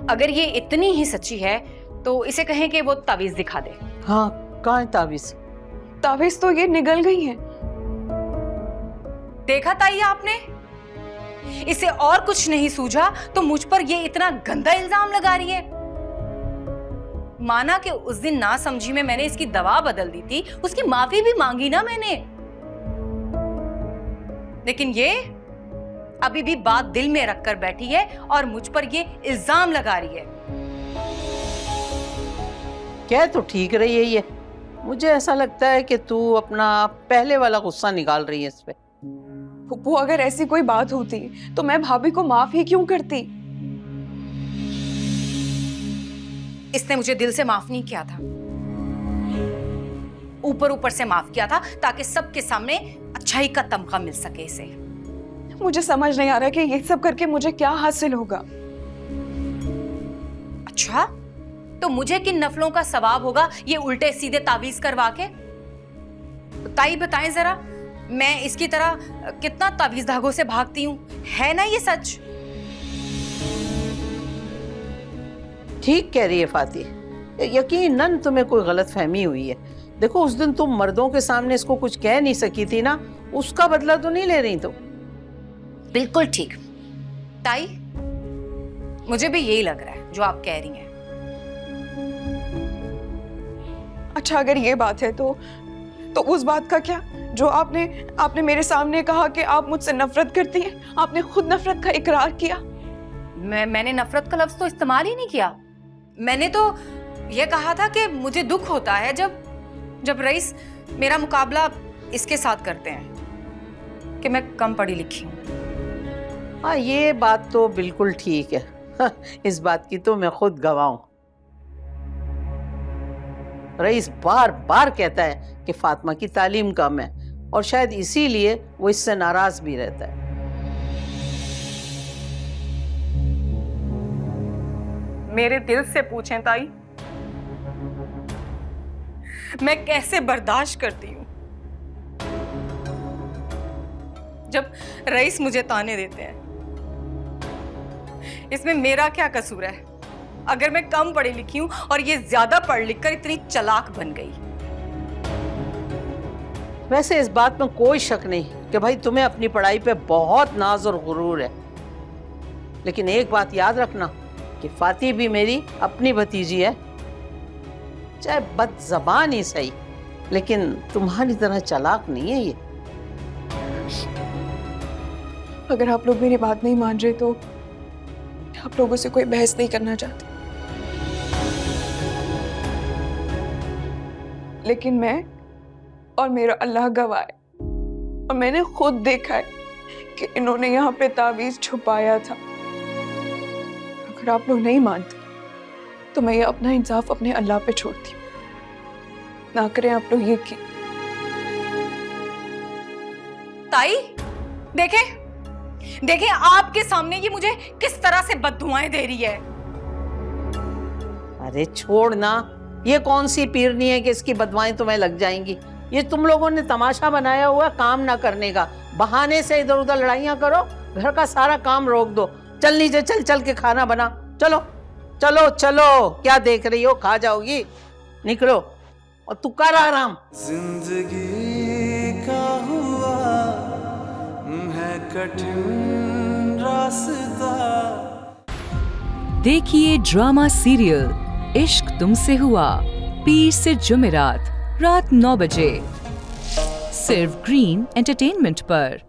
अगर ये इतनी ही सच्ची है तो इसे कहें कि वो तावीज दिखा दे। हाँ, कहाँ है तावीज? तावीज तो ये निगल गई है। देखा ताई आपने, इसे और कुछ नहीं सूझा तो मुझ पर ये इतना गंदा इल्जाम लगा रही है। माना कि उस दिन ना समझी में मैंने इसकी दवा बदल दी थी, उसकी माफी भी मांगी ना मैंने, लेकिन ये अभी भी बात दिल में रखकर बैठी है और मुझ पर ये इल्जाम लगा रही है। क्या तो ठीक रही है ये। मुझे ऐसा लगता है कि तू अपना पहले वाला गुस्सा निकाल रही है इस पे। फुप्पू, अगर ऐसी कोई बात होती तो मैं भाभी को माफ ही क्यों करती? इसने मुझे दिल से माफ नहीं किया था, ऊपर ऊपर से माफ किया था ताकि सबके सामने अच्छाई का तमगा मिल सके इसे। मुझे समझ नहीं आ रहा कि ये सब करके मुझे क्या हासिल होगा। अच्छा, तो मुझे किन नफलों का सवाब होगा ये उल्टे सीधे तावीज करवा के? ताई बताएं जरा, मैं इसकी तरह कितना तावीज धागों से भागती हूँ, है ना ये सच? ठीक कह रही है फाती, यकीनन तुम्हें कोई गलत फहमी हुई है। देखो, उस दिन तुम मर्दों के सामने इसको कुछ कह नहीं सकी थी ना, उसका बदला तो नहीं ले रही तुम? बिल्कुल ठीक ताई, मुझे भी यही लग रहा है जो आप कह रही हैं। अच्छा, अगर ये बात है तो उस बात का क्या जो आपने मेरे सामने कहा कि आप मुझसे नफरत करती हैं? आपने खुद नफरत का इकरार किया। मैंने नफरत का लफ्ज तो इस्तेमाल ही नहीं किया। मैंने तो यह कहा था कि मुझे दुख होता है जब रईस मेरा मुकाबला इसके साथ करते हैं कि मैं कम पढ़ी लिखी हूँ। हाँ, ये बात तो बिल्कुल ठीक है। हाँ, इस बात की तो मैं खुद गवाह हूं। रईस बार बार कहता है कि फातिमा की तालीम कम है और शायद इसीलिए वो इससे नाराज भी रहता है। मेरे दिल से पूछें ताई, मैं कैसे बर्दाश्त करती हूँ जब रईस मुझे ताने देते हैं। इसमें मेरा क्या कसूर है अगर मैं कम पढ़ी लिखी हूं और ये ज्यादा पढ़ लिख कर इतनी चालाक बन गई? वैसे इस बात में कोई शक नहीं कि भाई तुम्हें अपनी पढ़ाई पे बहुत नाज और गुरूर है, लेकिन एक बात याद रखना कि फाती भी मेरी अपनी भतीजी है, चाहे बदज़बान ही सही, लेकिन तुम्हारी तरह चालाक नहीं है ये। अगर आप लोग मेरी बात नहीं मान रहे तो आप लोगों से कोई बहस नहीं करना चाहती, लेकिन मैं और मेरा अल्लाह गवाह है और मैंने खुद देखा है कि इन्होंने यहाँ पे तावीज छुपाया था। अगर आप लोग नहीं मानते तो मैं ये अपना इंसाफ अपने अल्लाह पे छोड़ती हूँ। ना करें आप लोग ये की। ताई देखें आपके सामने ये मुझे किस तरह से बद्दुआएं दे रही है। अरे छोड़ ना, ये कौन सी पीरनी है कि इसकी बदवाएं तुम्हें लग जाएंगी। ये तुम लोगों ने तमाशा बनाया हुआ काम ना करने का, बहाने से इधर उधर लड़ाइयां करो, घर का सारा काम रोक दो। चल नीचे चल के खाना बना। चलो चलो चलो, क्या देख रही हो, खा जाओगी, निकलो और तू कर आराम। जिंदगी का हुआ है कठिन रास्ता। देखिए ड्रामा सीरियल इश्क तुमसे हुआ, पीर से जुमेरात रात 9 बजे, सिर्फ ग्रीन एंटरटेनमेंट पर।